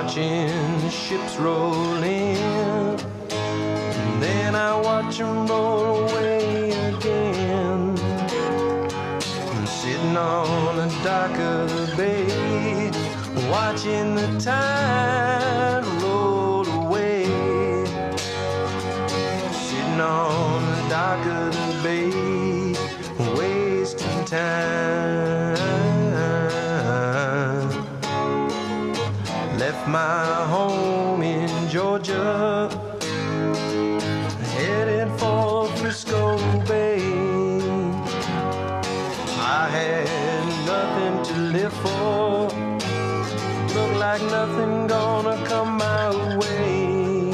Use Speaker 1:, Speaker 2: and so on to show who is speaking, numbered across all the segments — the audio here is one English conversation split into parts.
Speaker 1: watching the ships roll in, and then I watch them roll away again. I'm sitting on the dock of the bay, watching the tide roll away. Sitting on the dock of the bay, wasting time. Left my home in Georgia, headed for Frisco Bay. I had nothing to live for, looked like nothing gonna come my way.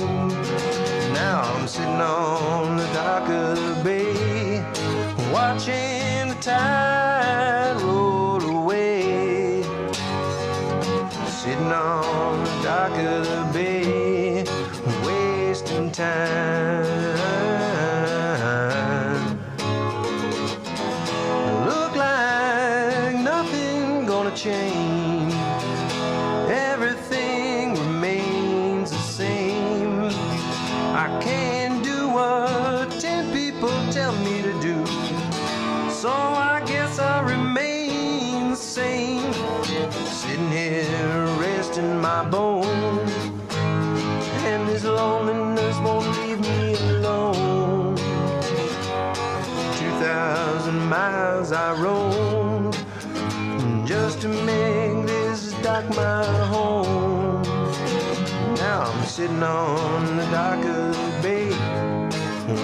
Speaker 1: Now I'm sitting on the dock of the bay, watching the tide roll away. Sitting on the dock of the bay, wasting time. Look like nothing gonna change, everything remains the same. I can't do what 10 people tell me to do, so I guess I remain the same. Sitting here resting my bones, and this loneliness won't leave me alone. 2,000 miles I roamed just to make this dock my home. Now I'm sitting on the dock of the bay,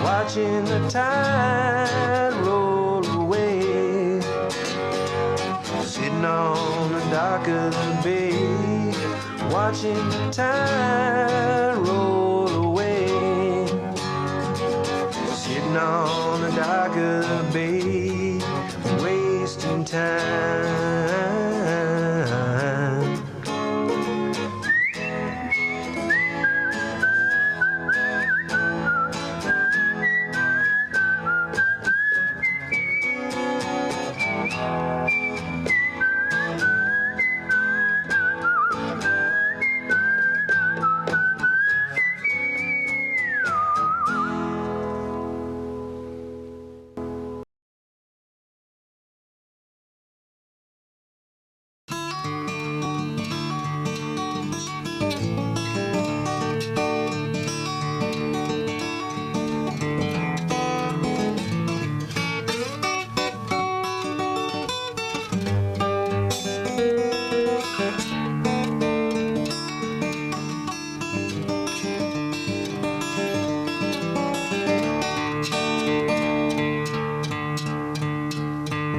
Speaker 1: watching the tide roll away. Sitting on the dock of the bay, watching the tide roll away. Sitting on the dock of the bay, wasting time.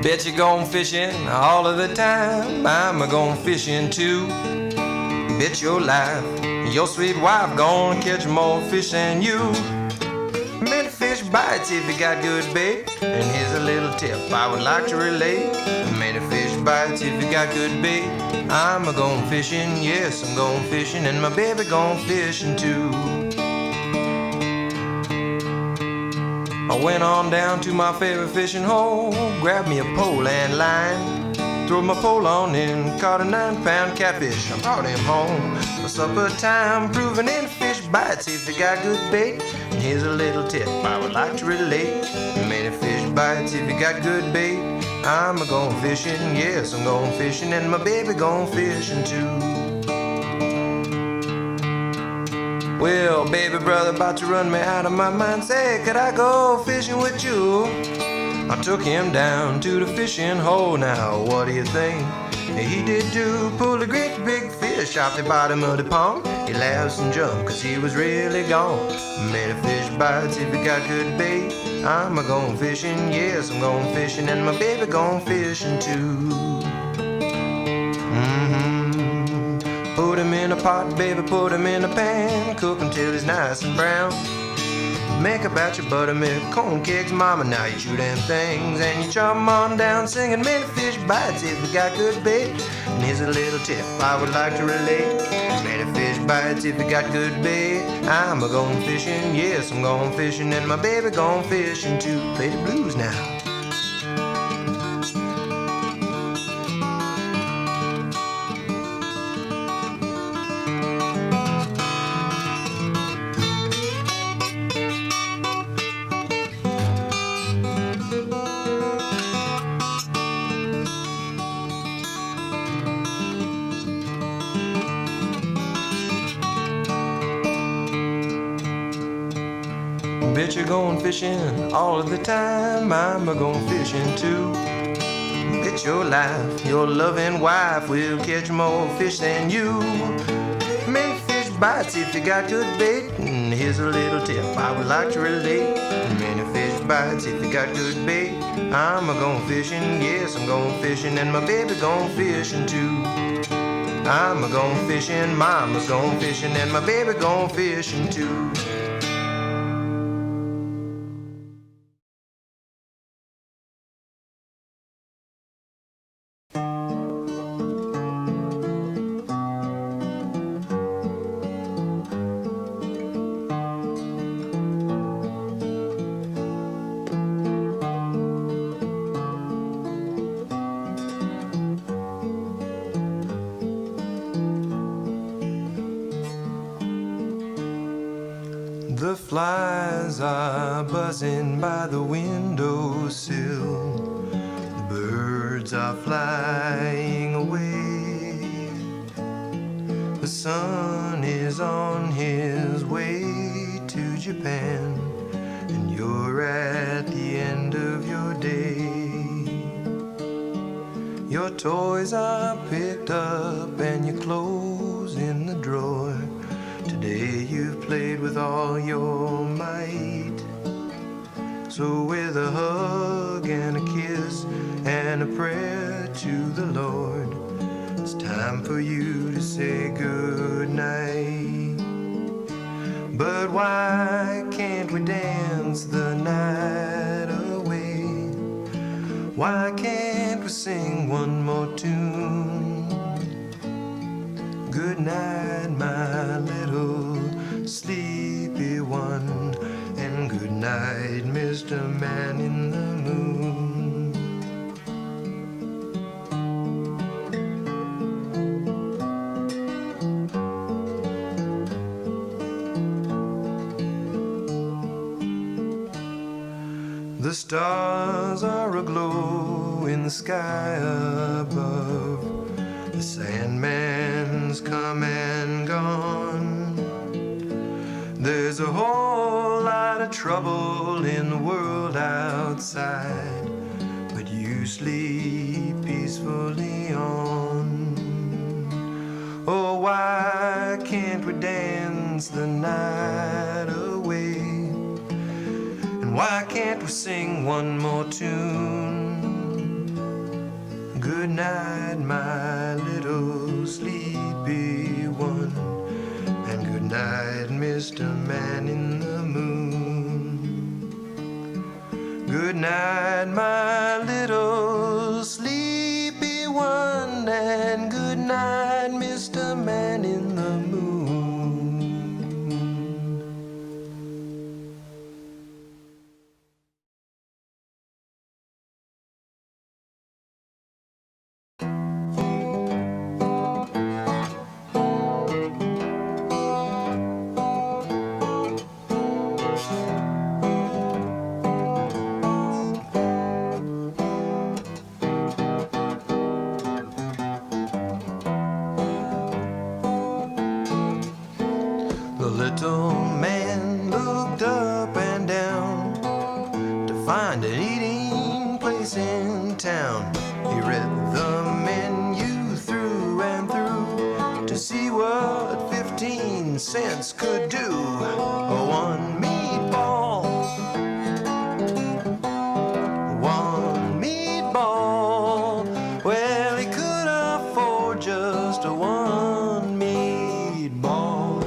Speaker 1: Bet you're going fishing all of the time, I'm a-going fishing too. Bet your life, your sweet wife gonna catch more fish than you. Many fish bites if you got good bait, and here's a little tip I would like to relate. Many fish bites if you got good bait, I'm a-going fishing, yes I'm going fishing, and my baby going fishing too. I went on down to my favorite fishing hole, grabbed me a pole and line, threw my pole on and caught a 9-pound catfish. I brought him home for supper time, proving any fish bites if you got good bait. And here's a little tip I would like to relate. Many fish bites if you got good bait, I'm a-going fishing, yes I'm going fishing, and my baby going fishing too. Well, baby brother about to run me out of my mind, say, could I go fishing with you? I took him down to the fishing hole, now what do you think? He did do, pulled a great big fish off the bottom of the pond. He laughed and jumped cause he was really gone. Many fish bites if you got good bait, I'm a-going fishing, yes I'm going fishing, and my baby going fishing too. Put him in a pot, baby, put him in a pan, cook him till he's nice and brown. Make a batch of buttermilk, corn cakes, mama, now you chew them things and you chop them on down, singing many fish bites if you got good bait. And here's a little tip I would like to relate. Many fish bites if you got good bait, I'm a-going fishing, yes I'm going fishing, and my baby going fishing too. Play the blues now. Bet you're going fishing all of the time. I'm a going fishing too. Bet your life, your loving wife will catch more fish than you. Many fish bites if you got good bait. And here's a little tip I would like to relate. Many fish bites if you got good bait. I'm a going fishing, yes I'm going fishing, and my baby going fishing too. I'm a going fishing, mama's going fishing, and my baby going fishing too. The flies are buzzing by the windowsill. The birds are flying away. The sun is on his way to Japan, and you're at the end of your day. Your toys are picked up and your clothes in the drawer. Today you've played with all your might. So with a hug and a kiss and a prayer to the Lord, it's time for you to say good night. But why can't we dance the night away? Why can't we sing one more tune? Good night, my little sleepy one, and good night, Mr. Man in the Moon. The stars are aglow in the sky above. The Sandman's come and gone. There's a whole lot of trouble in the world outside, but you sleep peacefully on. Oh, why can't we dance the night away? And why can't we sing one more tune? Good night, my little sleepy one, and good night, Mr. Man in the Moon. Good night, my little sleepy one, and good night, Mr. Man in the Moon. The little man looked up and down to find an eating place in town. He read the menu through and through to see what 15 cents could do. One meatball, one meatball. Well, he could afford just a one meatball.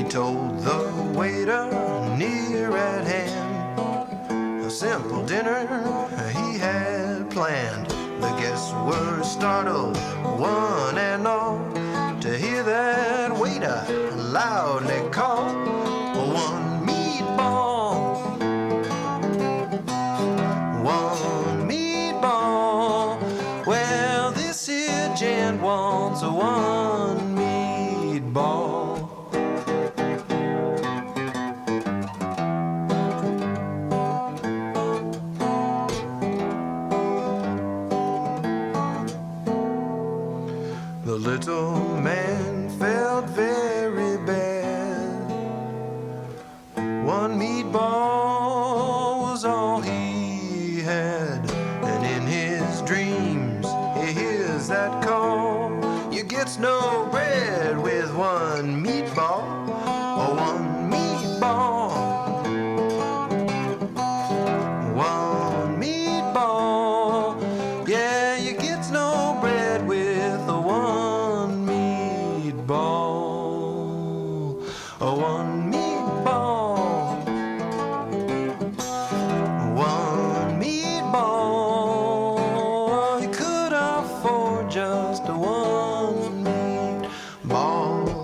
Speaker 1: Told the waiter near at hand a simple dinner he had planned. The guests were startled, one and all, to hear that waiter loudly call, one meatball, one meatball. Well, this here gent wants a one meatball. was all he had. And in his dreams, he hears that call. You gets no bread with one meatball, or one meatball. One meatball. Yeah, you gets no bread with a one meatball. A one meatball. One meatball. You could afford just a one meatball.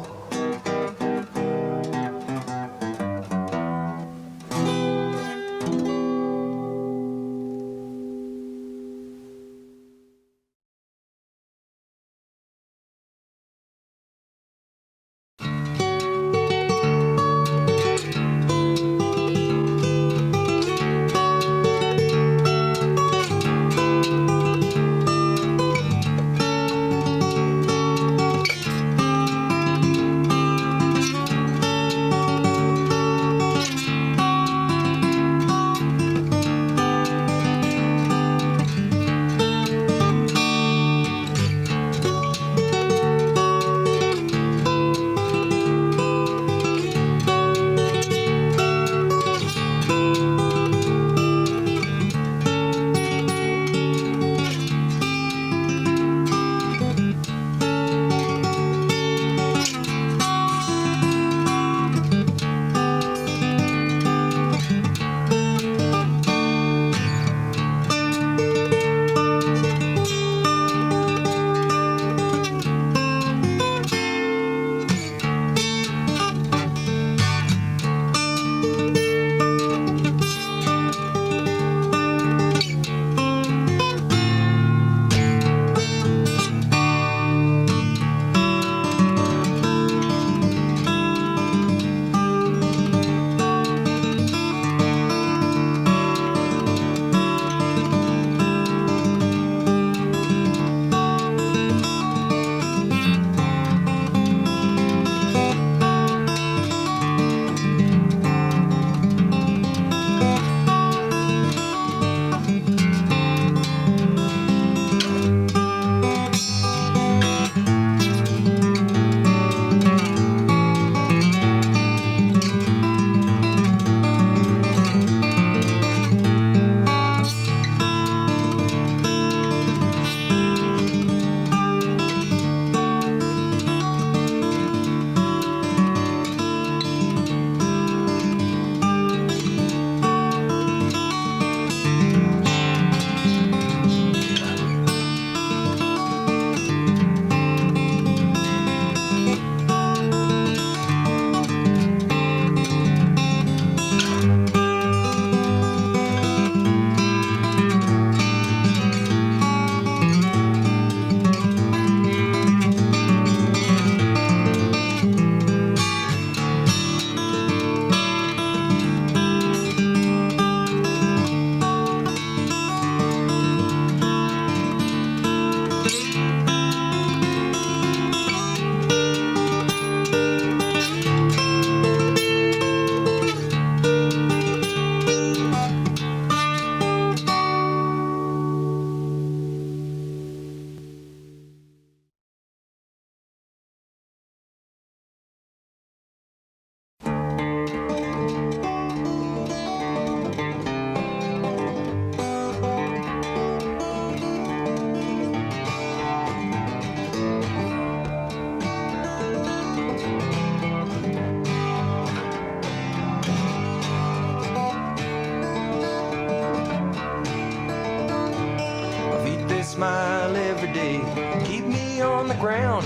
Speaker 1: Smile every day, keep me on the ground.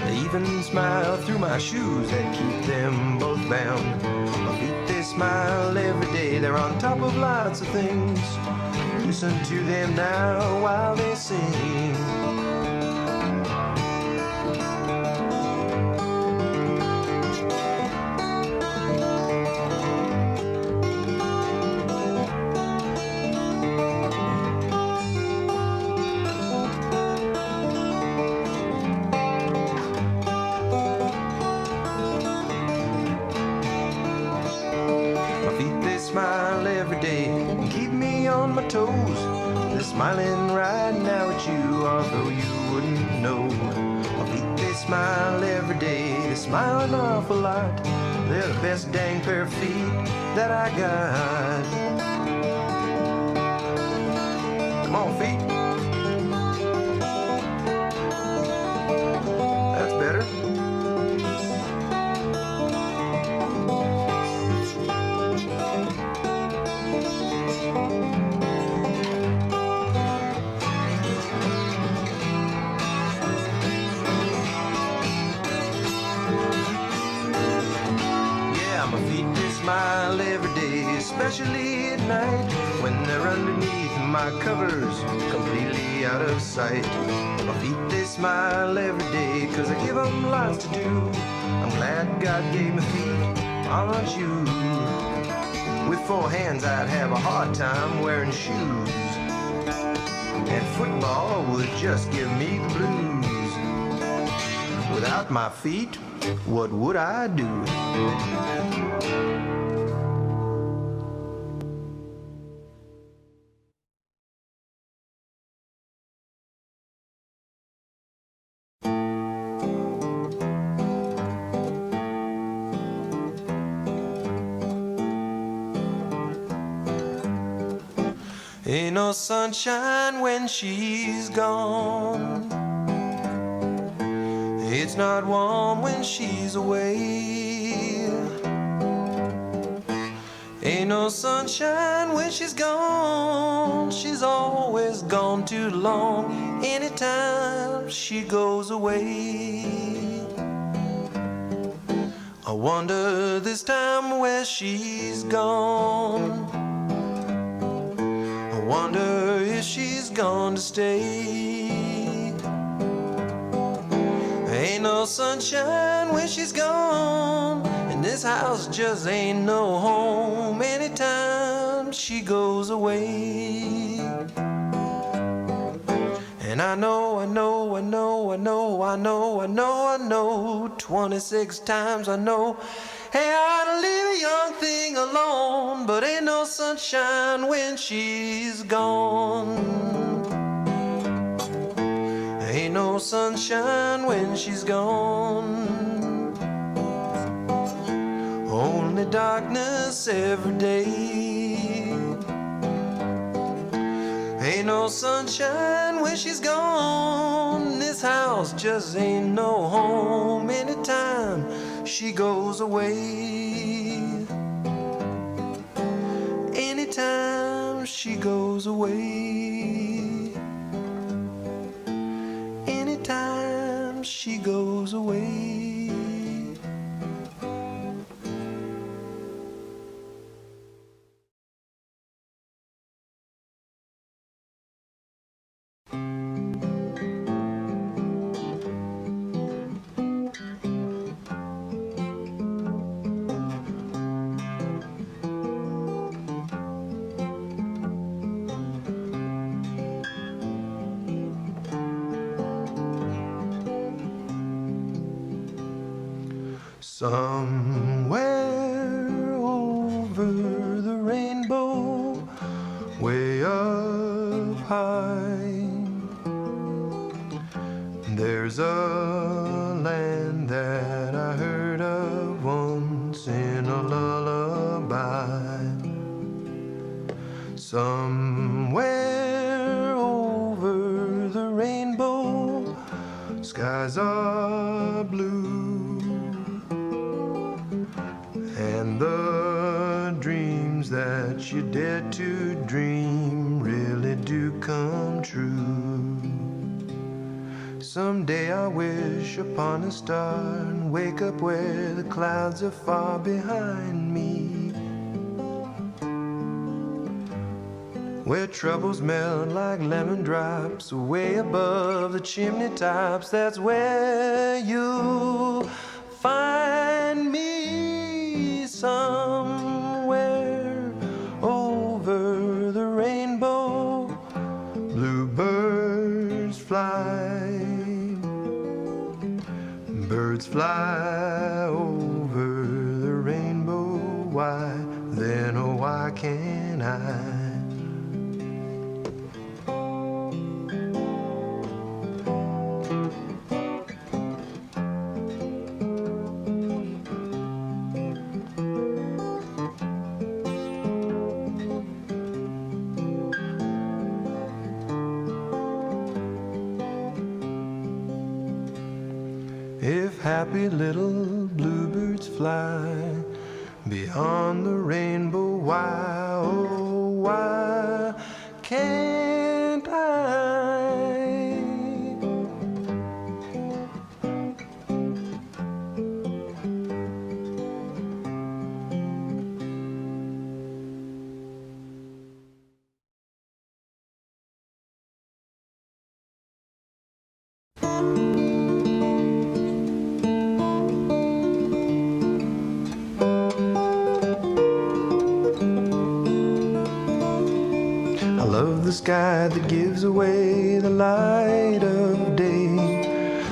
Speaker 1: They even smile through my shoes that keep them both bound. My feet, they smile every day, they're on top of lots of things. Listen to them now while they sing. Smile every day, on my toes. They're smiling right now at you, although you wouldn't know. My feet, they smile every day. They smile an awful lot. They're the best dang pair of feet that I got. Come on, feet. That's better. My feet, they smile every day, especially at night when they're underneath my covers, completely out of sight. My feet, they smile every day, 'cause I give them lots to do. I'm glad God gave me feet, aren't you? With 4 hands, I'd have a hard time wearing shoes, and football would just give me the blues. Without my feet, what would I do? Ain't no sunshine when she's gone. It's not warm when she's away. Ain't no sunshine when she's gone. She's always gone too long. Anytime she goes away, I wonder this time where she's gone. I wonder if she's gone to stay. Ain't no sunshine when she's gone, and this house just ain't no home anytime she goes away. And I know 26 times I know, hey, I ought to leave a young thing alone, but ain't no sunshine when she's gone. Ain't no sunshine when she's gone. Only darkness every day. Ain't no sunshine when she's gone. This house just ain't no home anytime she goes away. Anytime she goes away. Anytime she goes away. Somewhere over the rainbow, way up high, there's a land that I heard of once in a lullaby. Somewhere over the rainbow, skies are blue, and the dreams that you dare to dream really do come true. Someday I wish upon a star and wake up where the clouds are far behind me, where troubles melt like lemon drops way above the chimney tops. That's where you'll find me. Somewhere over the rainbow, bluebirds fly. Birds fly over the rainbow. Why then, oh, why can't I? happy little bluebirds fly beyond the rainbow. Why, oh, why can't I? I love the sky that gives away the light of day.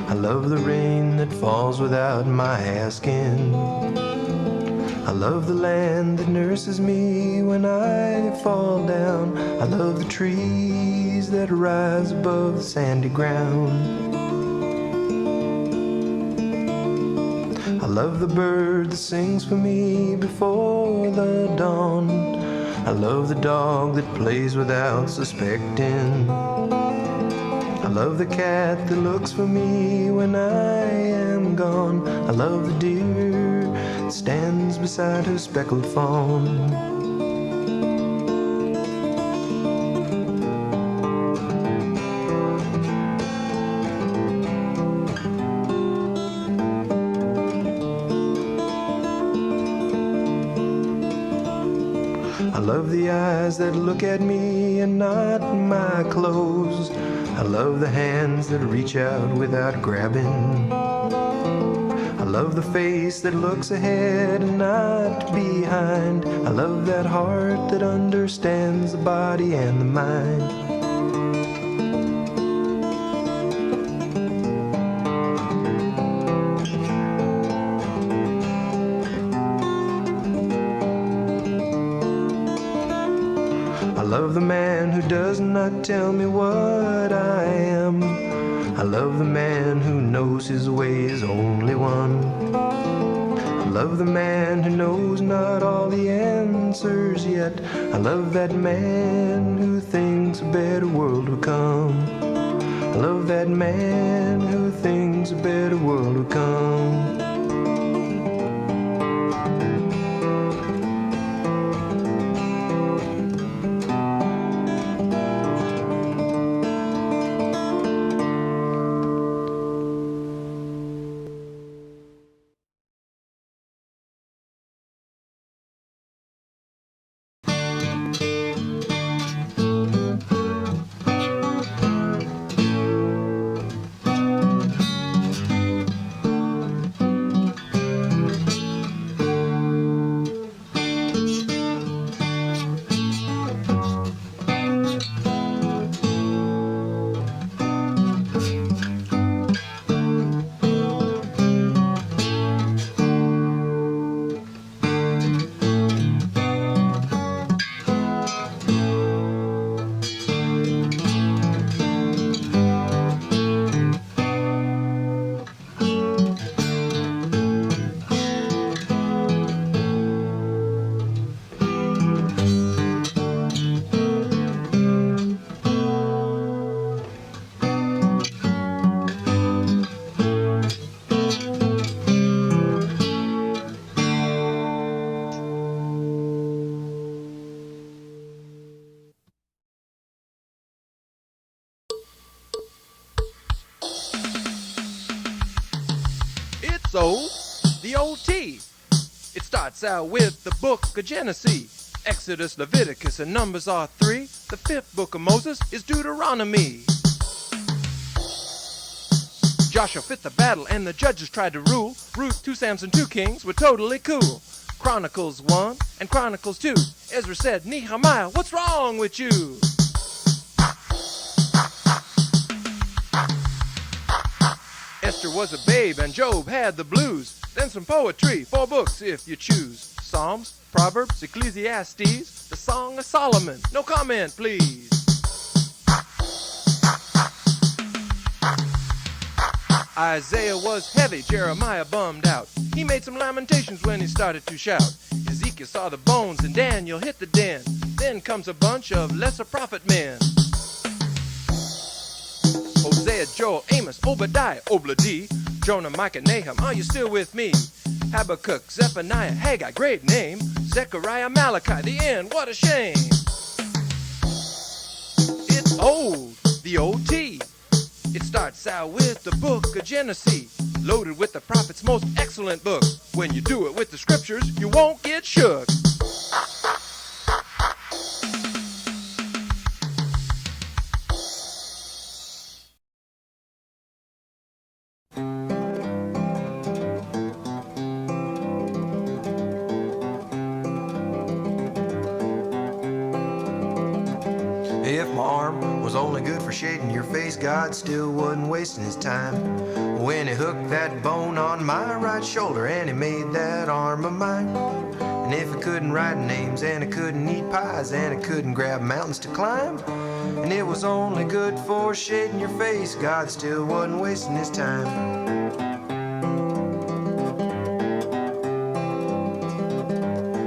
Speaker 1: I love the rain that falls without my asking. I love the land that nurses me when I fall down. I love the trees that rise above the sandy ground. I love the bird that sings for me before the dawn. I love the dog that plays without suspecting. I love the cat that looks for me when I am gone. I love the deer that stands beside her speckled fawn. I love the eyes that look at me and not my clothes. I love the hands that reach out without grabbing. I love the face that looks ahead and not behind. I love that heart that understands the body and the mind. I love the man who does not tell me what I am. I love the man who knows his way is only one. I love the man who knows not all the answers yet. I love that man who thinks a better world will come. I love that man who thinks a better world will come.
Speaker 2: So, the OT. It starts out with the book of Genesis. Exodus, Leviticus, and Numbers are 3. The 5th book of Moses is Deuteronomy. Joshua fit the battle and the judges tried to rule. Ruth, 2 Samson, 2 Kings were totally cool. Chronicles 1 and Chronicles 2. Ezra said, Nehemiah, what's wrong with you? Esther was a babe and Job had the blues. Then some poetry, 4 books if you choose. Psalms, Proverbs, Ecclesiastes, the Song of Solomon. No comment, please. Isaiah was heavy, Jeremiah bummed out. He made some lamentations when he started to shout. Ezekiel saw the bones and Daniel hit the den. Then comes a bunch of lesser prophet men. Hosea, Joel, Amos, Obadiah, Obla-D, Jonah, Micah, Nahum, are you still with me? Habakkuk, Zephaniah, Haggai, great name. Zechariah, Malachi, the end, what a shame. It's old, the OT. It starts out with the book of Genesis, loaded with the prophet's most excellent book. When you do it with the scriptures, you won't get shook.
Speaker 1: If my arm was only good for shading your face, God still wasn't wasting his time when he hooked that bone on my right shoulder and he made that arm of mine. And if he couldn't write names and he couldn't eat pies and he couldn't grab mountains to climb, and it was only good for shading your face, God still wasn't wasting his time.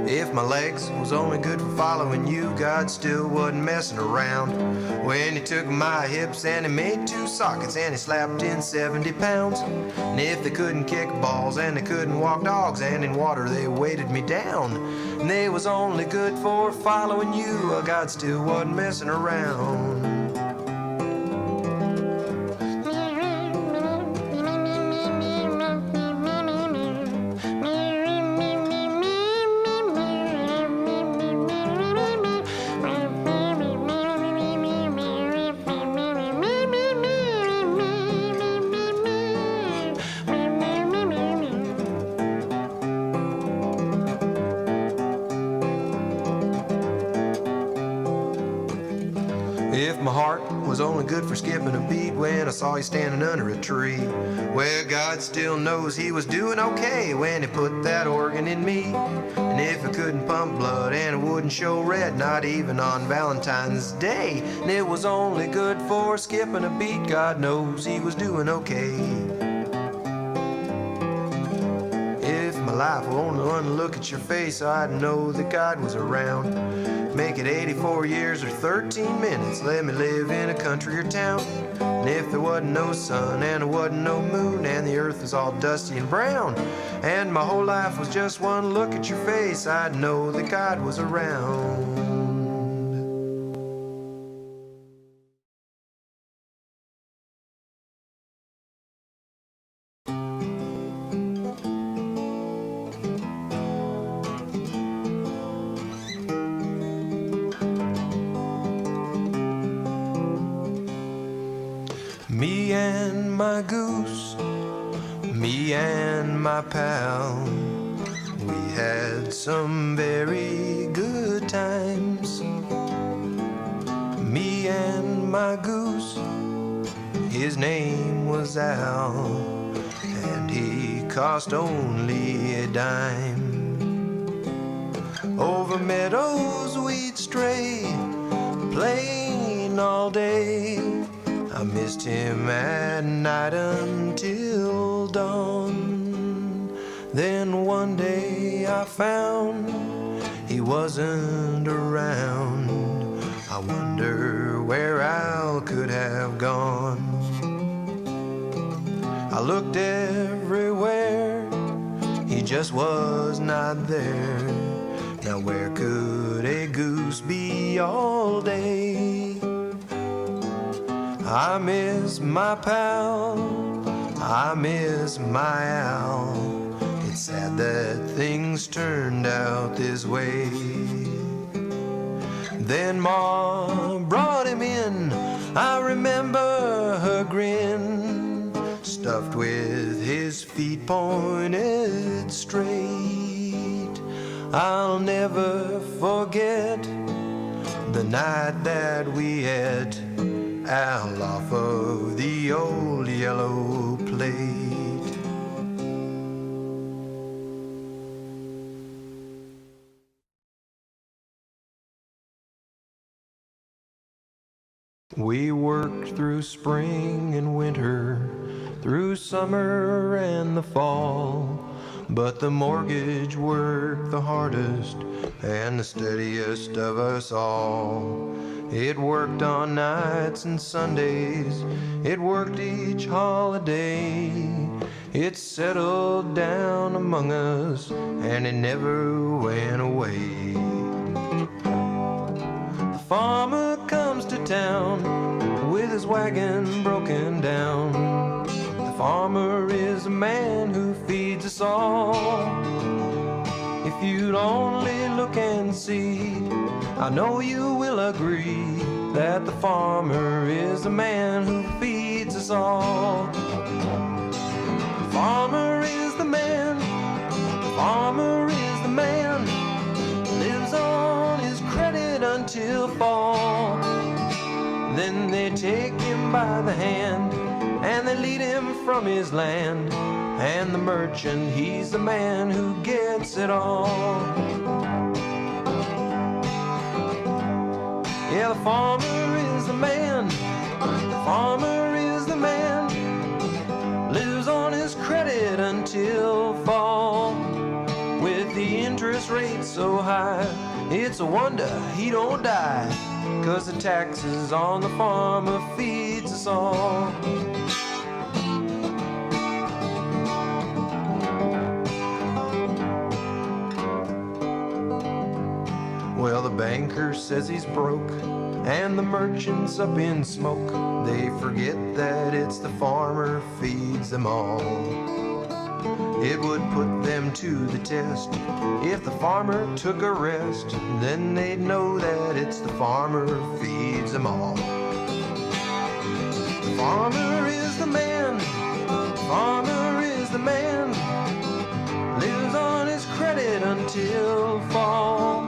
Speaker 1: If my legs was only good for following you, God still wasn't messing around when he took my hips and he made 2 sockets and he slapped in 70 pounds. And if they couldn't kick balls and they couldn't walk dogs and in water they weighted me down, and they was only good for following you, well, God still wasn't messing around. If my heart was only good for skipping a beat when I saw you standing under a tree, well, God still knows he was doing okay when he put that organ in me. And if it couldn't pump blood and it wouldn't show red, not even on Valentine's Day, and it was only good for skipping a beat, God knows he was doing okay. If my life were only one look at your face, I'd know that God was around. Make it 84 years or 13 minutes, let me live in a country or town. And if there wasn't no sun and there wasn't no moon and the earth was all dusty and brown, and my whole life was just one look at your face, I'd know that God was around. Me and my goose, me and my pal, we had some very good times. Me and my goose, his name was Al, and he cost only a dime. Over meadows we'd stray, playing all day. I missed him at night until dawn. Then one day I found he wasn't around. I wonder where Al could have gone. I looked everywhere, he just was not there. Now where could a goose be all day? I miss my pal, I miss my Al. It's sad that things turned out this way. Then Ma brought him in, I remember her grin, stuffed with his feet pointed straight. I'll never forget the night that we ate Al off of the old yellow plate. We worked through spring and winter, through summer and the fall, but the mortgage worked the hardest and the steadiest of us all. It worked on nights and Sundays, it worked each holiday. It settled down among us, and it never went away. The farmer comes to town with his wagon broken down. The farmer is a man who feeds us all. If you'd only look and see, I know you will agree that the farmer is a man who feeds us all. The farmer is the man, the farmer is the man, lives on his credit until fall. Then they take him by the hand and they lead him from his land. And the merchant, he's the man who gets it all. Yeah, the farmer is the man, the farmer is the man, lives on his credit until fall. With the interest rate so high, it's a wonder he don't die, 'cause the taxes on the farmer feeds us all. Well, the banker says he's broke, and the merchant's up in smoke. They forget that it's the farmer feeds them all. It would put them to the test if the farmer took a rest. Then they'd know that it's the farmer feeds them all. The farmer is the man, the farmer is the man, lives on his credit until fall.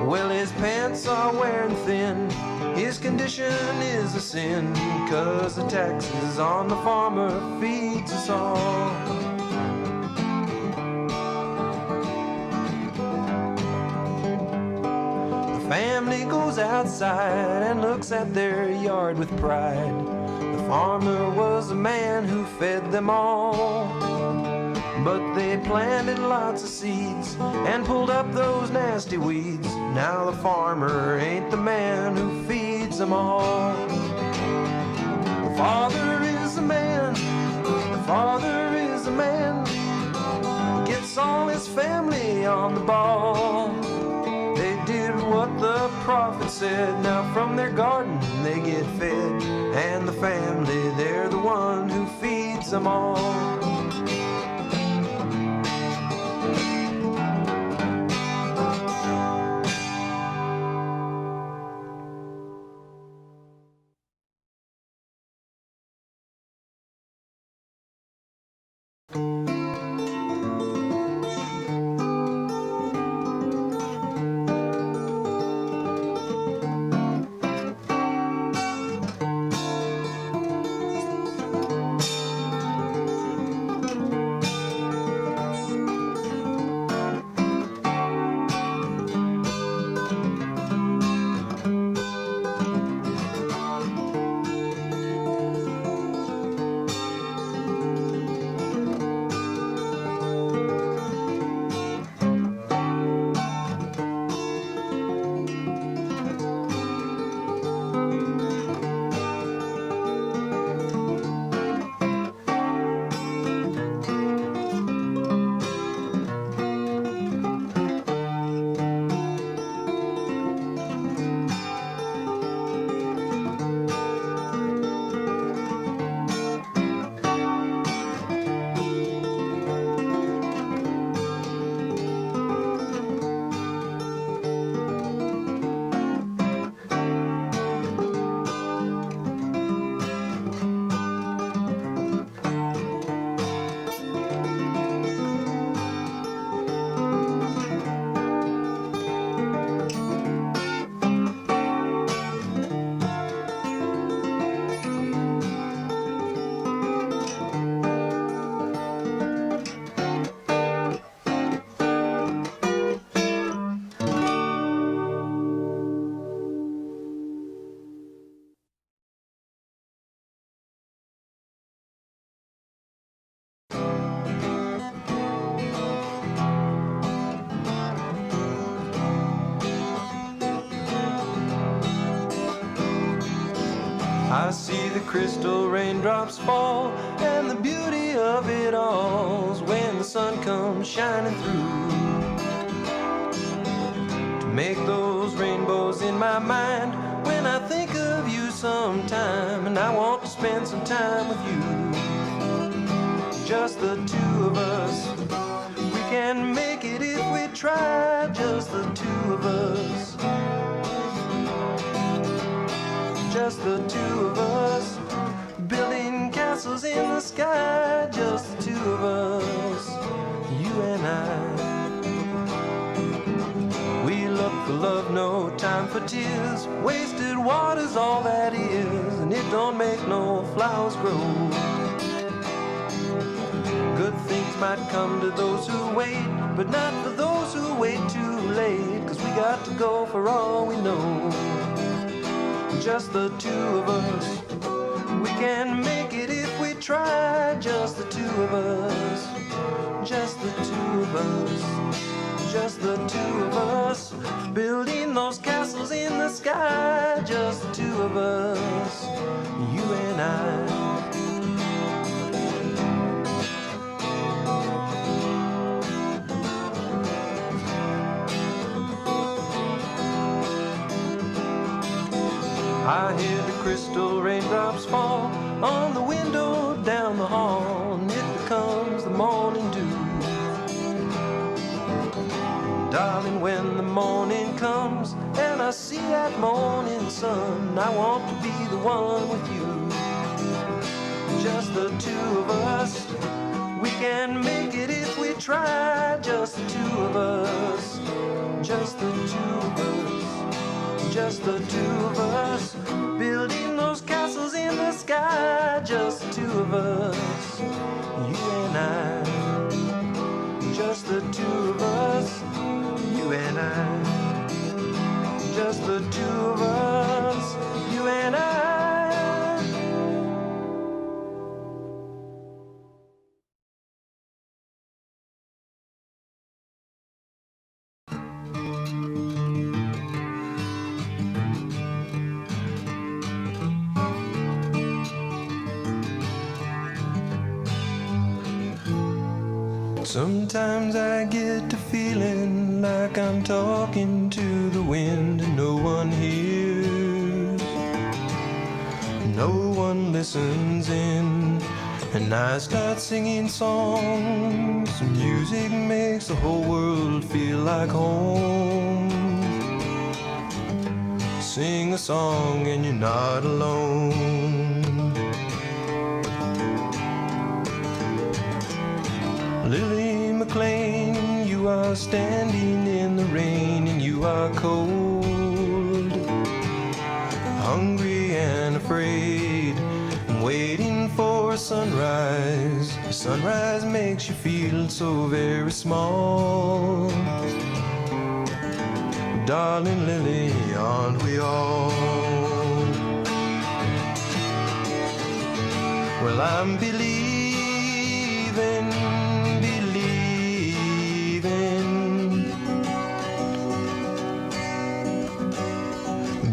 Speaker 1: Well, his pants are wearing thin, his condition is a sin, 'cause the taxes on the farmer feeds us all. The family goes outside and looks at their yard with pride. The farmer was a man who fed them all. But they planted lots of seeds and pulled up those nasty weeds. Now the farmer ain't the man who feeds them all. The father is the man, the father is the man, gets all his family on the ball. They did what the prophet said, now from their garden they get fed. And the family, they're the one who feeds them all. I see the crystal raindrops fall, and the beauty of it all's when the sun comes shining through to make those rainbows in my mind. When I think of you sometime, and I want to spend some time with you, just the two of us. We can make it if we try, just the two of us. Just the two of us, building castles in the sky, just the two of us, you and I. We look for love, no time for tears, wasted water's all that is, and it don't make no flowers grow. Good things might come to those who wait, but not for those who wait too late, 'cause we got to go for all we know. Just the two of us, we can make it if we try, just the two of us, just the two of us, just the two of us, building those castles in the sky, just the two of us, you and I. I hear the crystal raindrops fall on the window down the hall, and it becomes the morning dew. Darling, when the morning comes and I see that morning sun, I want to be the one with you. Just the two of us, we can make it if we try, just the two of us, just the two of us. Just the two of us, building those castles in the sky, just the two of us, you and I. Just the two of us, you and I. Just the two of us, you and I. Sometimes I get to feeling like I'm talking to the wind and no one hears, no one listens in, and I start singing songs. Music makes the whole world feel like home. Sing a song and you're not alone. Lily McLean, you are standing in the rain and you are cold, hungry and afraid, and waiting for a sunrise. The sunrise makes you feel so very small. Darling Lily, aren't we all? Well, I'm believing,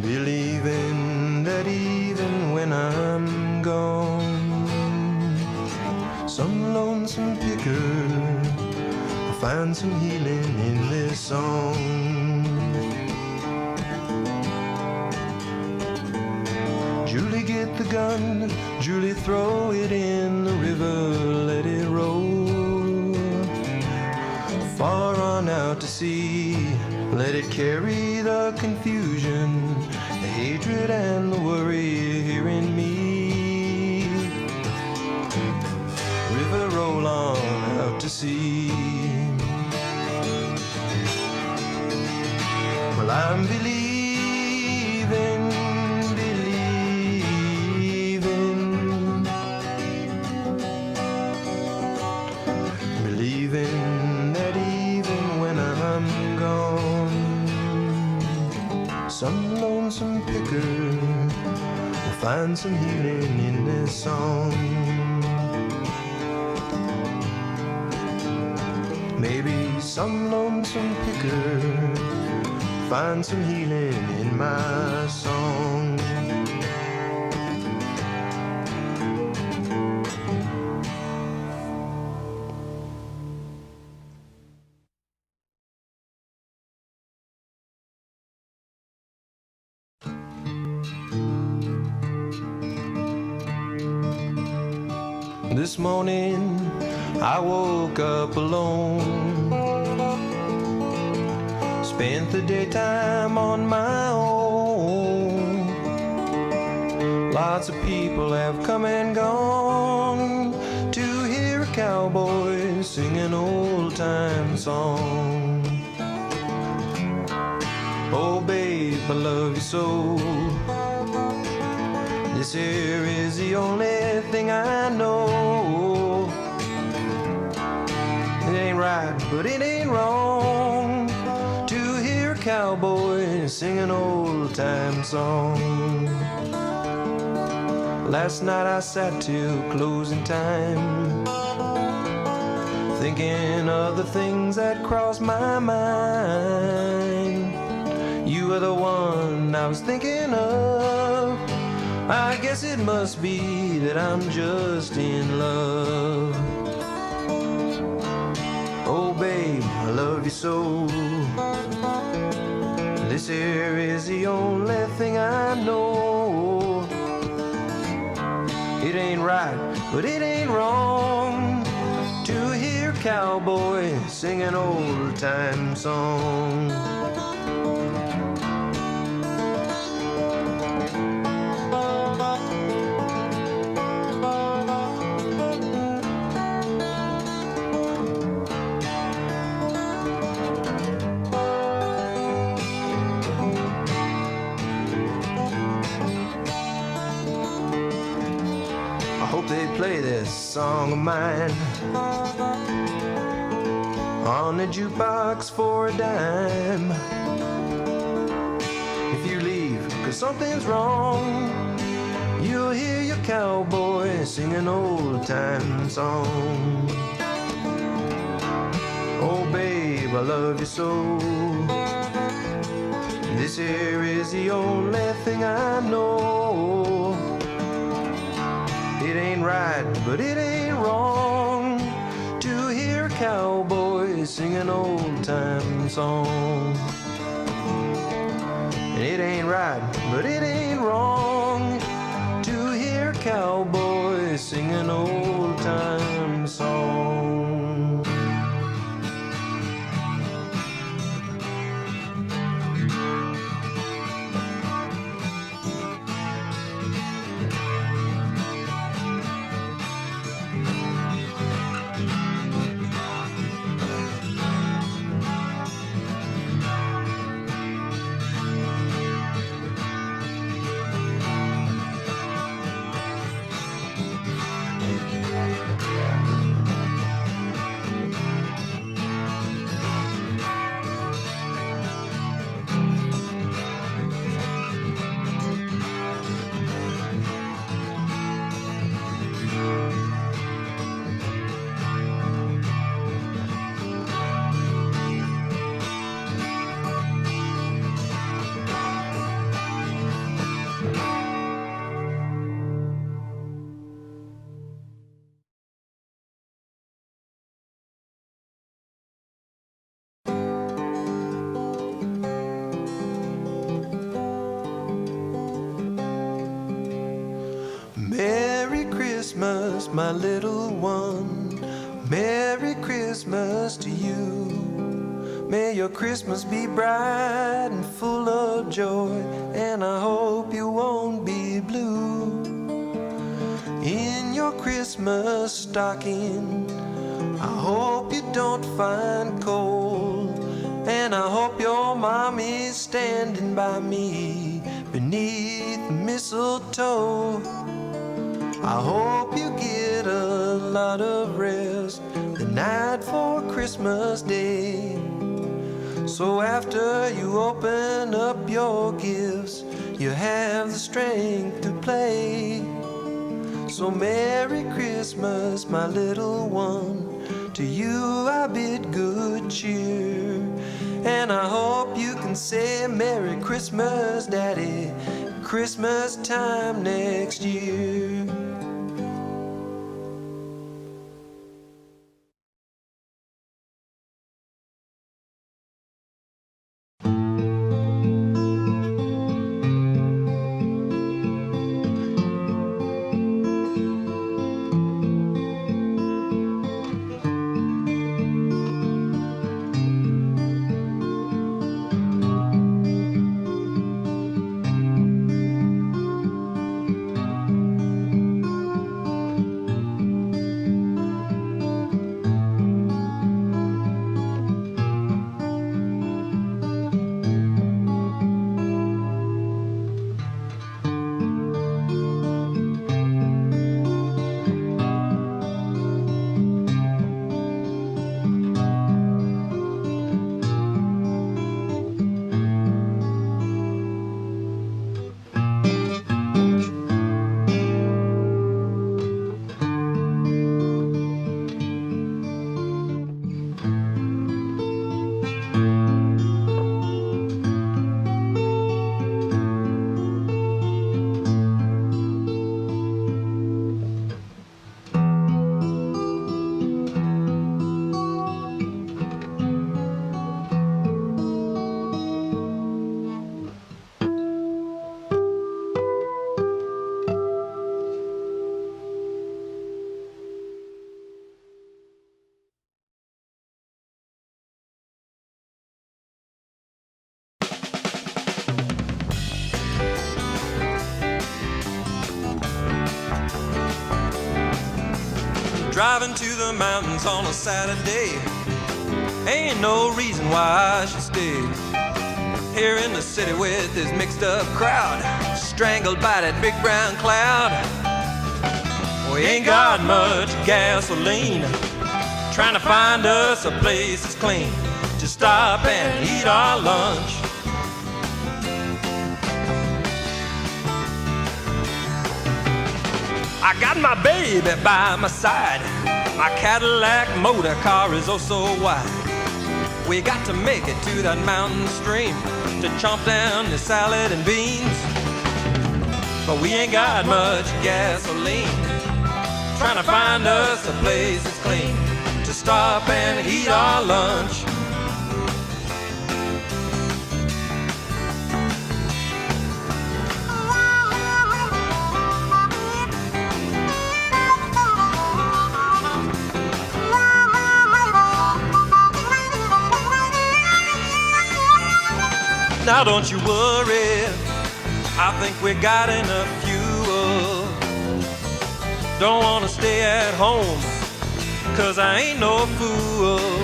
Speaker 1: believing that even when I'm gone, some lonesome picker will find some healing in this song. Julie, get the gun, Julie, throw it in the river, let it roll far on out to sea. Let it carry the confusion, the hatred and the worry here in me. River, roll on out to sea. Well, I'm believing, believing that even when I'm gone, some lonesome picker will find some healing in this song. Maybe some lonesome picker find some healing in my song. This morning I woke up alone, spent the daytime on my own. Lots of people have come and gone to hear a cowboy sing an old-time song. Oh babe, I love you so. This here is the only thing I know. It ain't right, but it ain't wrong to hear a cowboy sing an old-time song. Last night I sat till closing time, thinking of the things that crossed my mind. You are the one I was thinking of. I guess it must be that I'm just in love. Oh babe, I love you so. This here is the only thing I know. It ain't right, but it ain't wrong to hear a cowboy sing an old-time song. I hope they play this song of mine on the jukebox for a dime. If you leave 'cause something's wrong, you'll hear your cowboy sing an old-time song. Oh babe, I love you so. This here is the only thing I know. It ain't right, but it ain't wrong to hear a cowboy sing an old-time song. And it ain't right, but it ain't wrong to hear a cowboy sing an old-time song. Merry Christmas, my little one. Merry Christmas to you. May your Christmas be bright and full of joy, and I hope you won't be blue. In your Christmas stocking, I hope you don't find coal, and I hope your mommy's standing by me beneath the mistletoe. I hope you get a lot of rest the night for Christmas Day, so after you open up your gifts, you have the strength to play. So Merry Christmas, my little one. To you I bid good cheer, and I hope you can say Merry Christmas, Daddy, Christmas time next year. Driving to the mountains on a Saturday, ain't no reason why I should stay here in the city with this mixed up crowd, strangled by that big brown cloud. We ain't got much gasoline, trying to find us a place that's clean to stop and eat our lunch. I got my baby by my side, my Cadillac motor car is oh so wide. We got to make it to that mountain stream to chomp down the salad and beans, but we ain't got much gasoline, trying to find us a place that's clean to stop and eat our lunch. Now don't you worry, I think we got enough fuel. Don't wanna stay at home, 'cause I ain't no fool.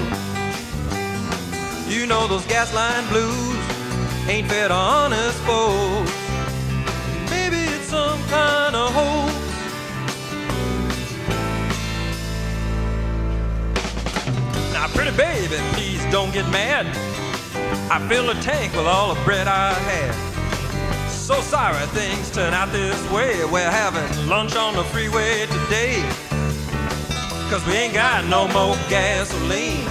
Speaker 1: You know those gas line blues ain't fair to honest folks. Maybe it's some kind of hope. Now pretty baby, please don't get mad, I filled a tank with all the bread I had. So sorry things turn out this way. We're having lunch on the freeway today, 'cause we ain't got no more gasoline.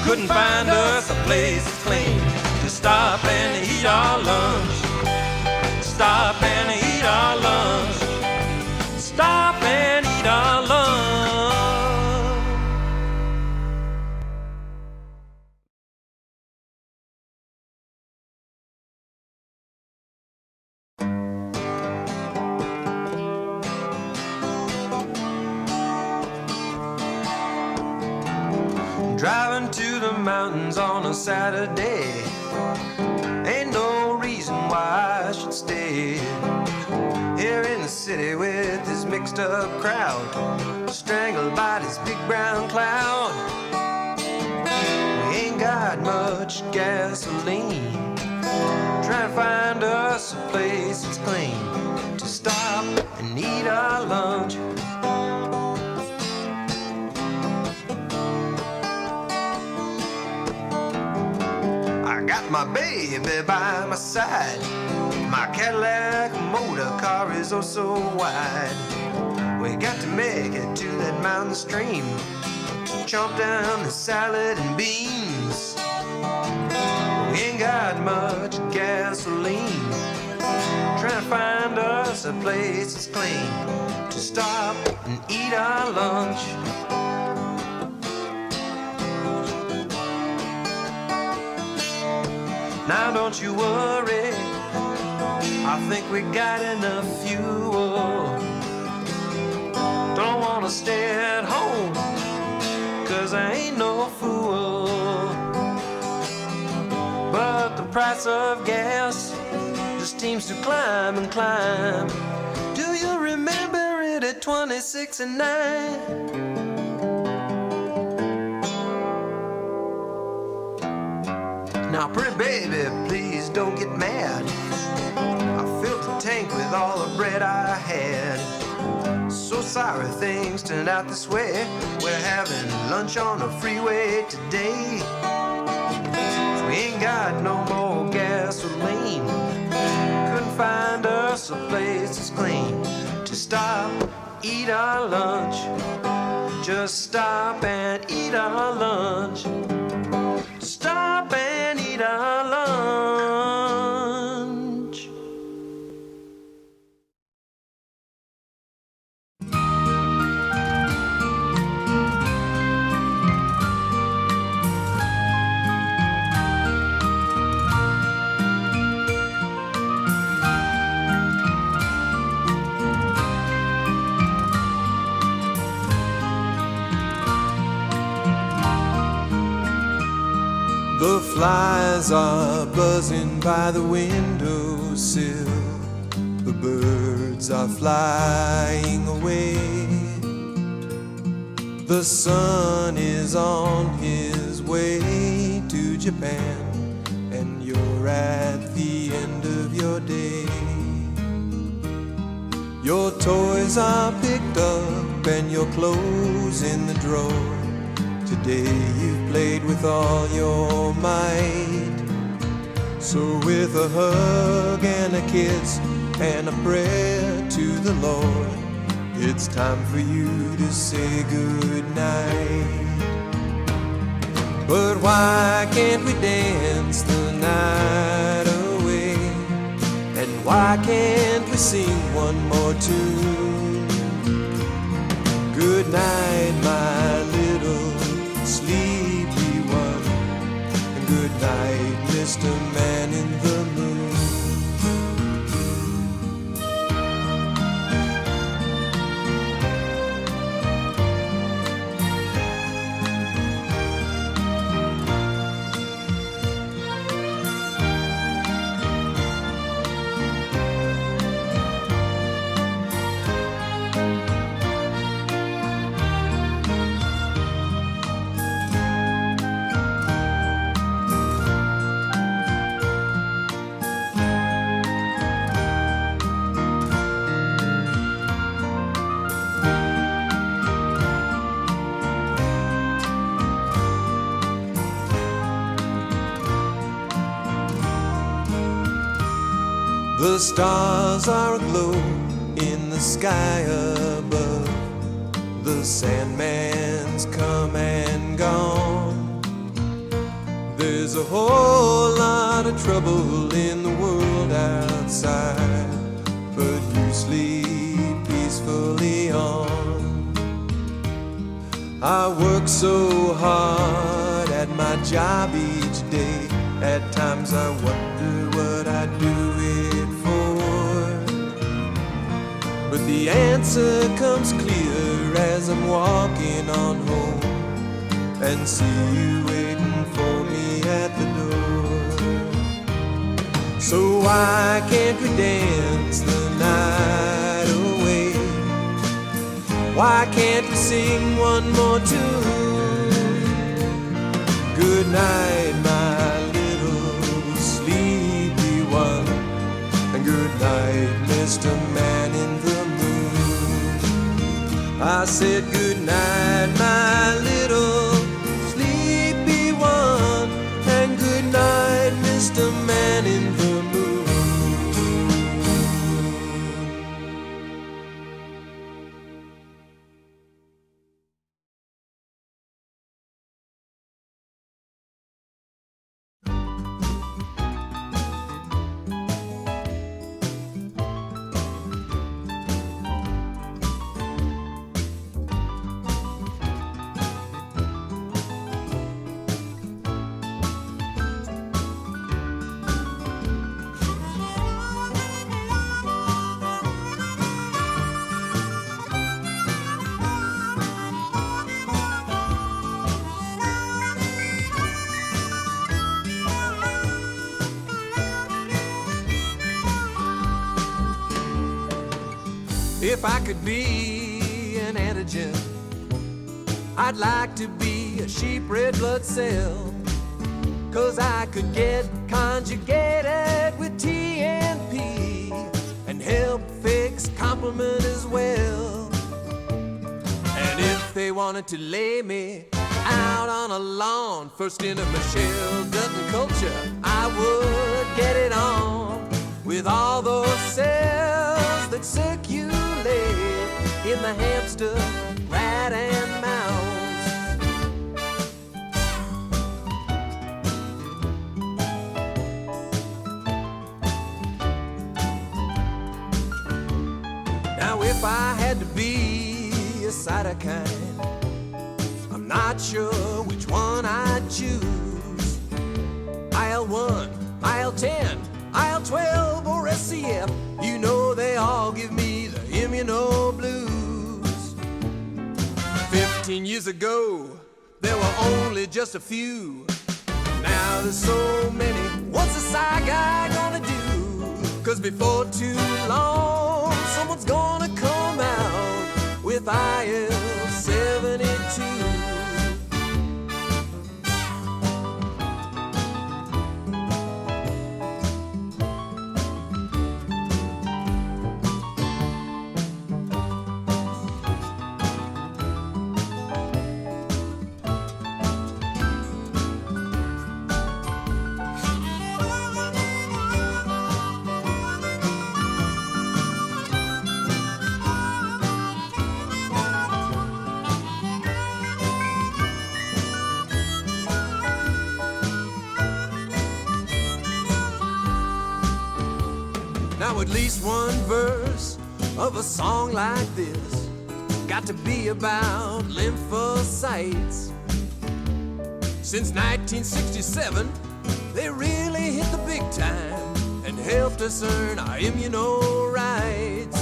Speaker 1: Couldn't find us a place that's clean to stop and eat our lunch. Stop and eat our lunch. Stop and eat our lunch. Driving to the mountains on a Saturday, ain't no reason why I should stay here in the city with this mixed up crowd, strangled by this big brown cloud. We ain't got much gasoline, trying to find us a place that's clean to stop and eat our lunch. Got my baby by my side, my Cadillac motor car is oh so wide. We got to make it to that mountain stream to chomp down the salad and beans. We ain't got much gasoline, trying to find us a place that's clean to stop and eat our lunch. Now don't you worry, I think we got enough fuel. Don't wanna stay at home, 'cause I ain't no fool. But the price of gas just seems to climb and climb. Do you remember it at 26 and 9? Now pretty baby, please don't get mad, I filled the tank with all the bread I had. So sorry things turned out this way. We're having lunch on the freeway today, so we ain't got no more gasoline. Couldn't find us a place that's clean to stop, eat our lunch. Just stop and eat our lunch. Stop and eat our lunch. The flies are buzzing by the windowsill, the birds are flying away. The sun is on his way to Japan, and you're at the end of your day. Your toys are picked up and your clothes in the drawer. Today you've played with all your might. So with a hug and a kiss and a prayer to the Lord, it's time for you to say goodnight. But why can't we dance the night away? And why can't we sing one more tune? Good night, my little sleepy one, and good night, Mr. Man in the Moon. The stars are aglow in the sky above. The Sandman's come and gone. There's a whole lot of trouble in the world outside, but you sleep peacefully on. I work so hard at my job each day. At times I wonder what I'd do it for. But the answer comes clear as I'm walking on home, and see you waiting for me at the door. So why can't we dance the night away? Why can't we sing one more tune? Good night, my little sleepy one, and good night, Mr. Man in the Moon. I said good night, my little sleepy one, and good night, Mr. Man in the Moon. If I could be an antigen, I'd like to be a sheep red blood cell, 'cause I could get conjugated with TNP and help fix complement as well. And if they wanted to lay me out on a lawn, first in a Michelle Dutton culture, I would get it on with all those cells that circulate in the hamster, rat, and mouse. Now if I had to be a cytokine, I'm not sure which one I'd choose. IL-1, IL-10, IL-12 or SCF, you know they all give me the immuno blues. 15 years ago, there were only just a few. Now there's so many, what's a Psy guy gonna do? 'Cause before too long, someone's gonna come out with IL-72. at least one verse of a song like this got to be about lymphocytes. Since 1967, they really hit the big time and helped us earn our immuno rights.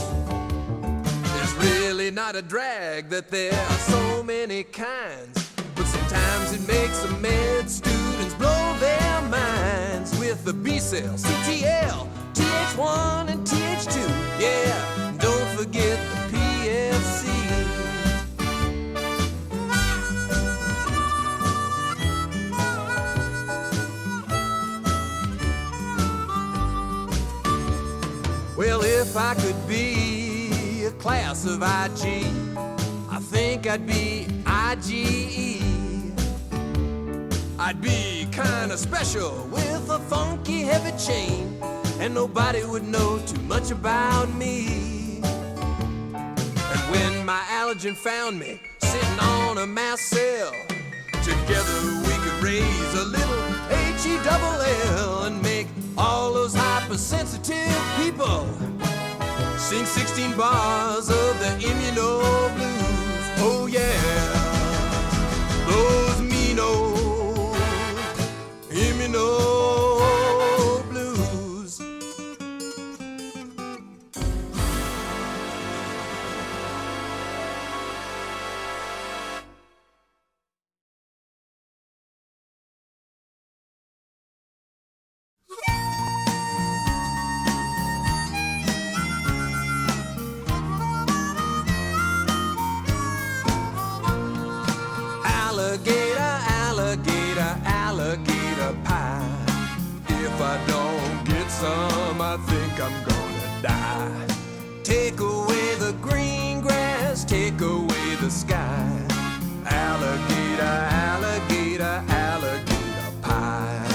Speaker 1: It's really not a drag that there are so many kinds, but sometimes it makes the med students blow their minds with the B cell, CTL, TH1 and TH2. Yeah, don't forget the PFC. Well, if I could be a class of IG, I think I'd be IgE. I'd be kinda special with a funky heavy chain, and nobody would know too much about me. And when my allergen found me sitting on a mast cell, together we could raise a little HE-double-L and make all those hypersensitive people sing 16 bars of the immuno blues. Oh yeah, those mean-o immuno blues. Alligator, alligator, alligator pie. If I don't get some, I think I'm gonna die. Take away the green grass, take away the sky. Alligator, alligator, alligator pie.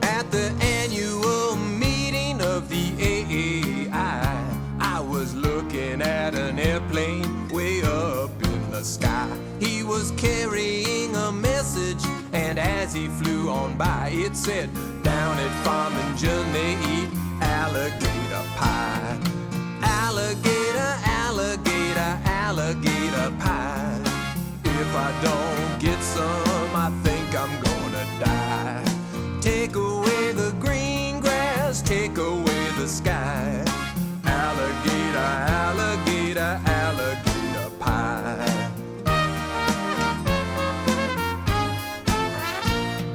Speaker 1: At the annual meeting of the AAI, I was looking at an airplane way up in the sky. He was carrying a message, and as he flew on by, it said, down at Farmington they eat alligator pie. Alligator, alligator, alligator pie. If I don't get some, I think I'm gonna die. Take away the green grass, take away the sky. Alligator, alligator, alligator pie.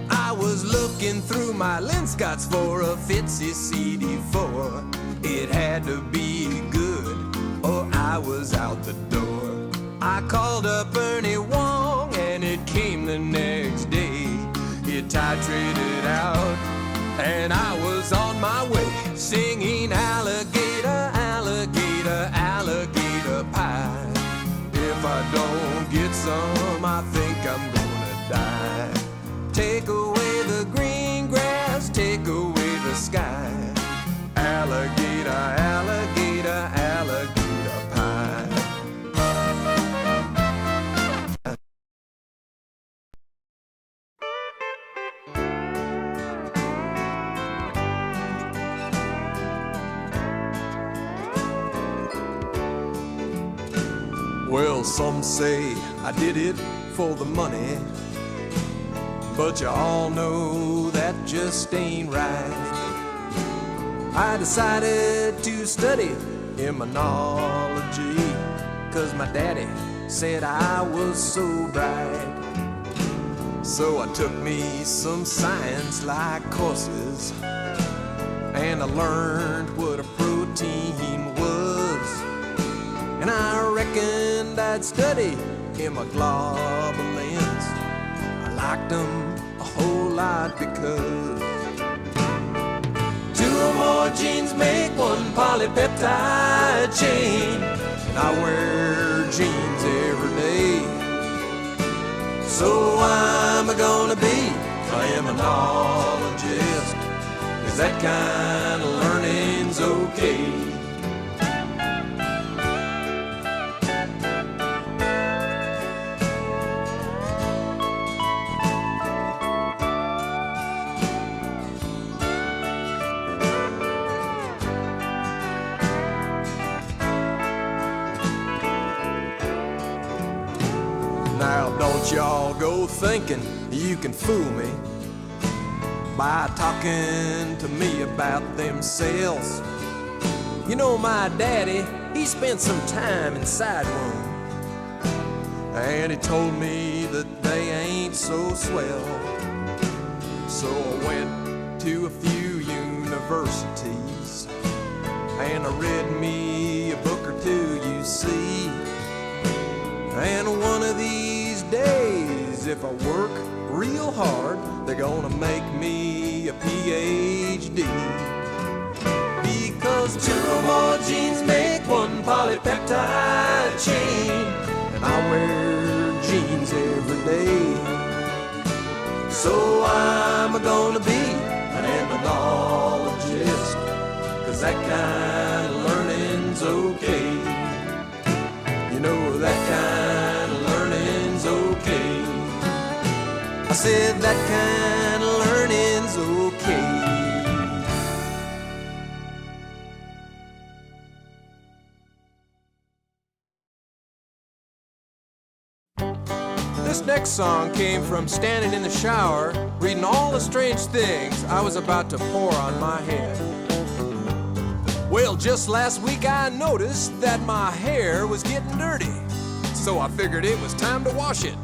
Speaker 1: I was looking through my Linscots for a Fitzy CD4. It had to be good, or I was out the door. I called up Ernie Wong, and it came the next day. It titrated out, and I was on my way, singing alligator, alligator, alligator pie. If I don't get some, I think I'm gonna die. Take away the green grass, take away the sky. Alligator, alligator, alligator pie. Well, some say I did it for the money, but you all know that just ain't right. I decided to study immunology, 'cause my daddy said I was so bright. So I took me some science-like courses, and I learned what a protein was. And I reckoned I'd study immunoglobulins. I liked them a whole lot because two or more genes make one polypeptide chain. And I wear jeans every day, so I'm gonna be an immunologist, 'cause that kind of learning's okay. But y'all go thinking you can fool me by talking to me about them sales. You know, my daddy, he spent some time inside one, and he told me that they ain't so swell. So I went to a few universities, and I read me a book or two, you see. And one of these days, if I work real hard, they're gonna make me a PhD. Because two or more genes make one polypeptide chain, and I wear jeans every day. So I'm gonna be an entomologist, 'cause that kind of learning's okay. You know, that kind of learning's okay. I said that kind of learning's okay. This next song came from standing in the shower, reading all the strange things I was about to pour on my head. Well, just last week I noticed that my hair was getting dirty, so I figured it was time to wash it,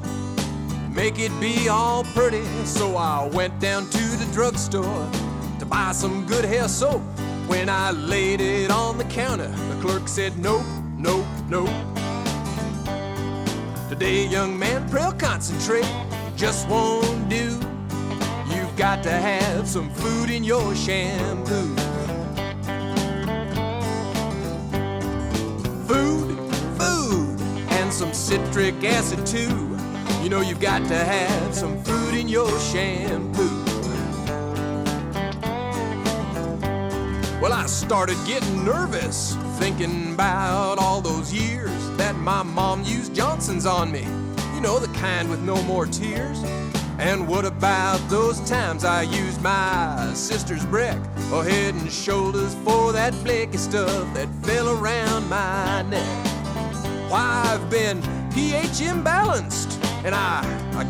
Speaker 1: make it be all pretty. So I went down to the drugstore to buy some good hair soap. When I laid it on the counter, the clerk said, nope, nope, nope. Today, young man, Prel concentrate just won't do. You've got to have some food in your shampoo. Food, food, and some citric acid too. You know you've got to have some food in your shampoo. Well, I started getting nervous, thinking about all those years that my mom used Johnson's on me. You know, the kind with no more tears. And what about those times I used my sister's Breck, or Head and Shoulders, for that flaky stuff that fell around my neck? Why, I've been pH imbalanced, and I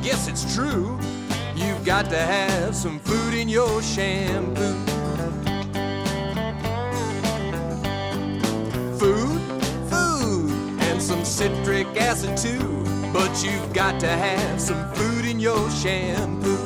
Speaker 1: guess it's true. You've got to have some food in your shampoo. Food, food, and some citric acid too. But you've got to have some food in your shampoo.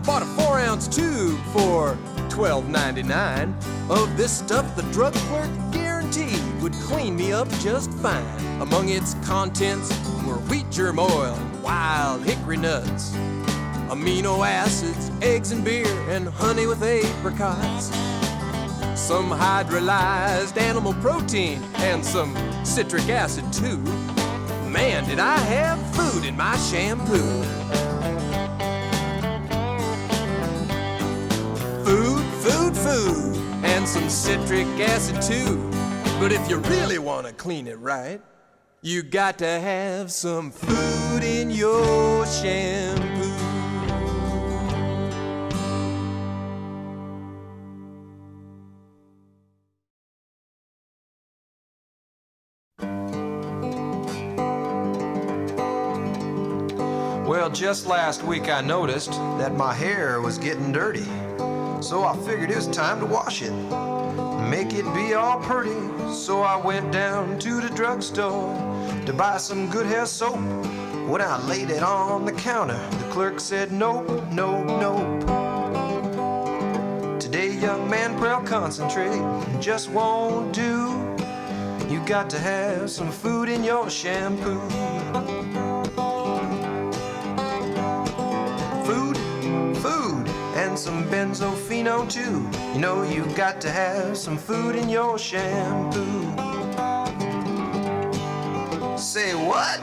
Speaker 1: Bought a 4-ounce tube for $12.99 of this stuff the drug clerk guaranteed would clean me up just fine. Among its contents were wheat germ oil, wild hickory nuts, amino acids, eggs and beer, and honey with apricots. Some hydrolyzed animal protein and some citric acid too. Man, did I have food in my shampoo. Food, food, food, and some citric acid too. But if you really want to clean it right, you got to have some food in your shampoo. Well, just last week I noticed that my hair was getting dirty. So I figured it was time to wash it, make it be all pretty. So I went down to the drugstore to buy some good hair soap. When I laid it on the counter, the clerk said, nope, nope, nope. Today, young man, Prel concentrate just won't do. You got to have some food in your shampoo. Food, food, and some benzophenone too. You know you got to have some food in your shampoo. Say what?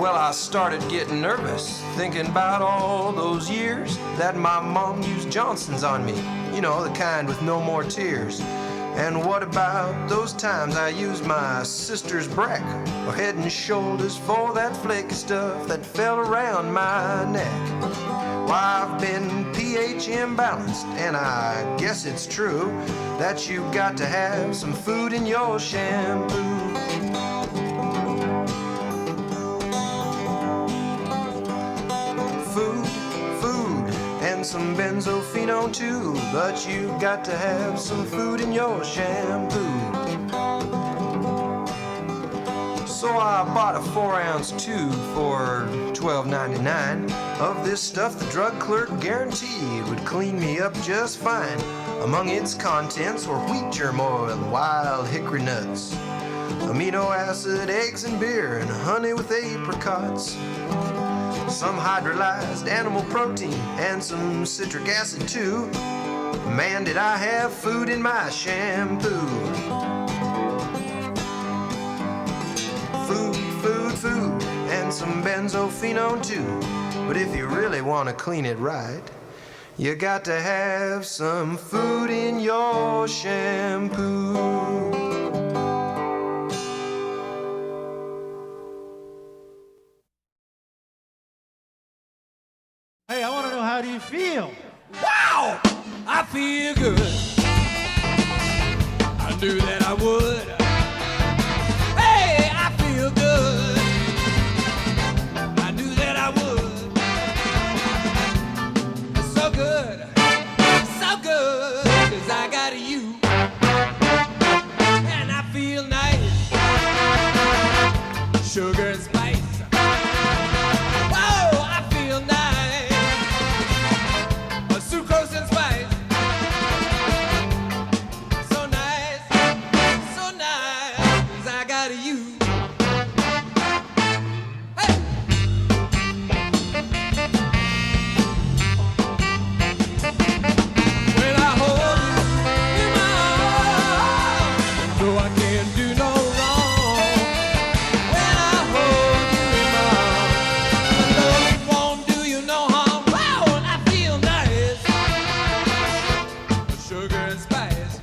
Speaker 1: Well, I started getting nervous, thinking about all those years that my mom used Johnson's on me. You know, the kind with no more tears. And what about those times I used my sister's Breck or Head and Shoulders for that flaky stuff that fell around my neck? Why, I've been pH imbalanced, and I guess it's true that you got to have some food in your shampoo. Food, and some benzophenone too, but you got to have some food in your shampoo. So I bought a 4-ounce tube for $12.99 of this stuff the drug clerk guaranteed would clean me up just fine. Among its contents were wheat germ oil, wild hickory nuts, amino acid, eggs and beer, and honey with apricots. Some hydrolyzed animal protein and some citric acid too. Man, did I have food in my shampoo. Food, and some benzophenone too. But if you really want to clean it right, you got to have some food in your shampoo.
Speaker 3: Hey, I want to know, how do you feel?
Speaker 4: Wow! I feel good. I knew that I would. Hey, I feel good. I knew that I would. It's so good. So good. 'Cause I got you. And I feel nice. Sugar and spice. Whoa, I feel nice. Sucrose and spice. So nice. So nice. 'Cause I got you. Hey! When I hold you in my arms, so I can't do no wrong. When I hold you in my arms, I know it won't do you no harm. Wow, I feel nice. Sugar and spice.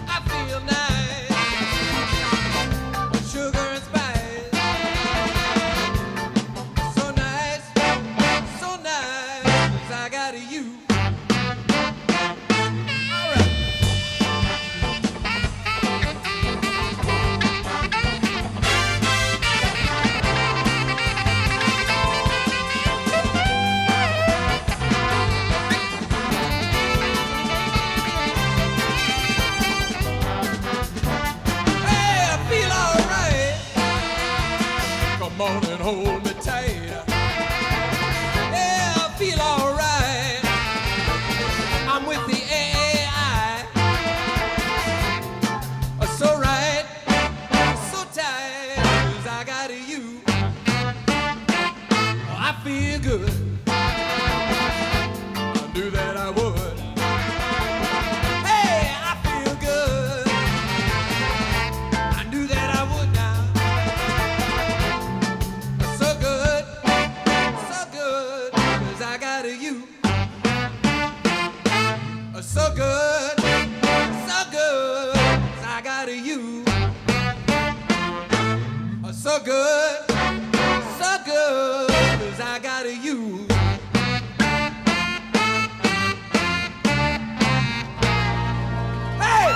Speaker 4: I feel nice. Sugar and spice. So nice. So nice. 'Cause I got you. All right. Hey, I feel all right. Come on and hold me tight. Yeah, I feel all right. I'm with the AI. So right, so tight. 'Cause I got you. Oh, I feel good. I knew that I would. Hey, I feel good. I knew that I would now. So good, 'cause I got you. So good, 'cause I got you. So good, 'cause I got you. Hey!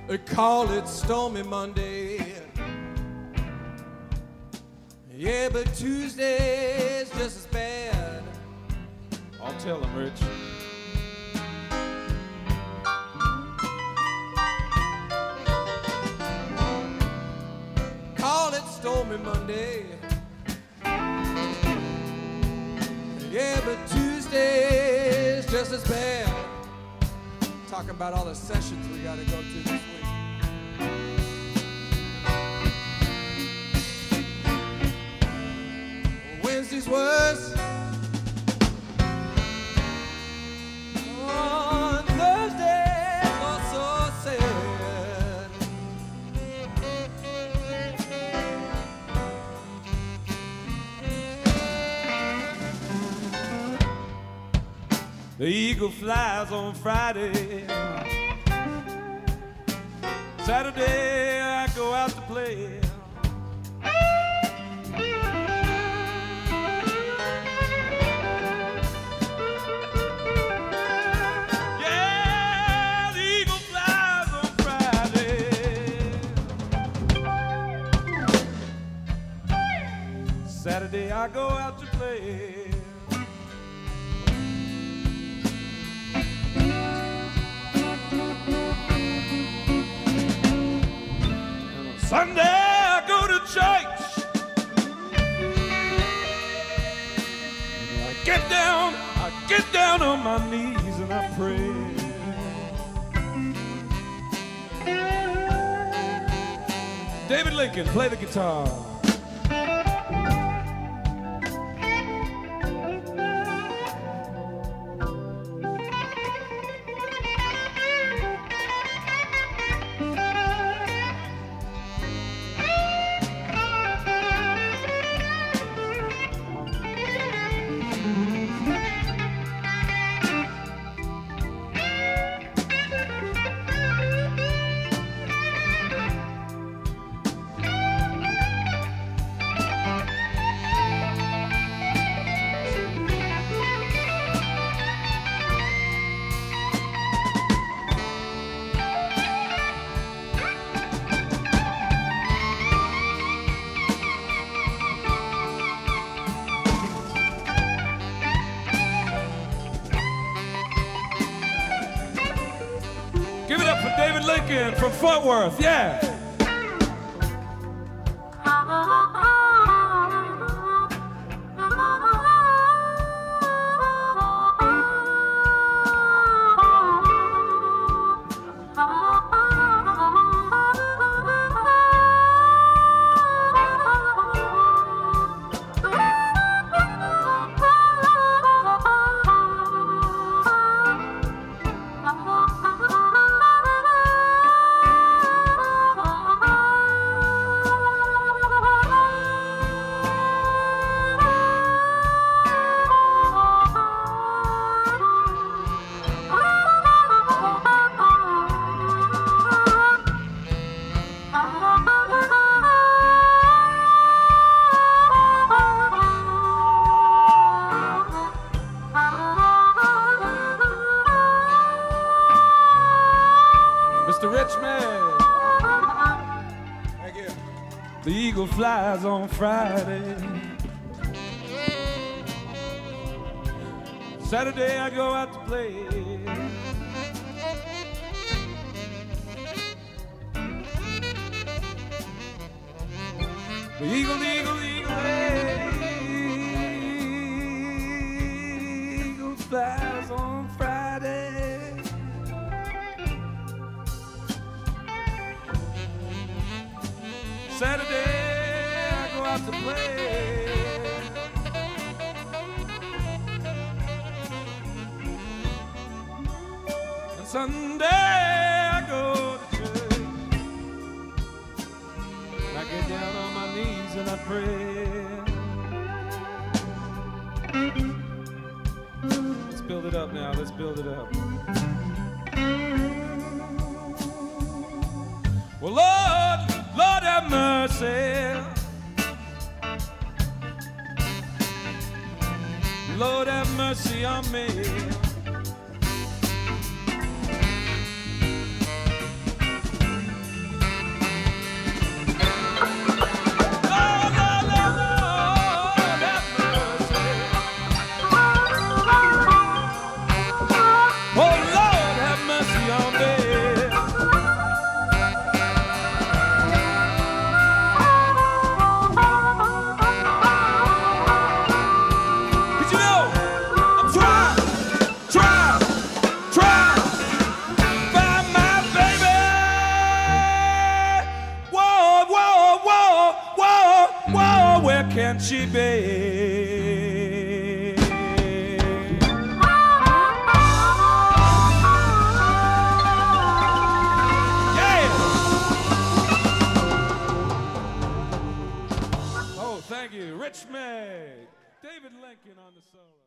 Speaker 4: They call it Stormy Monday. Yeah, but Tuesday's just as bad. I'll tell him, Rich. Call it Stormy Monday. Yeah, but Tuesday's just as bad. Talking about all the sessions we gotta go to this week. Wednesday's worse. On Thursday, was so sad. The eagle flies on Friday. Saturday, I go out to play. Yeah, the eagle flies on Friday. Saturday, I go out to play. Sunday I go to church. I get down on my knees and I pray. David Lincoln, play the guitar. Give it up for David Lincoln from Fort Worth, yeah. Mr. Richmond. Thank you. The eagle flies on Friday. Saturday I go out to play. The eagle, the eagle, the eagle, the eagle flies on Friday. Saturday I go out to play. And Sunday I go to church. And I get down on my knees and I pray. Let's build it up now, let's build it up. Well, Lord have mercy. Lord have mercy on me. Lord, Lord, Lord, Lord. can she be? Oh, thank you. Rich Meg. David Lincoln on the solo.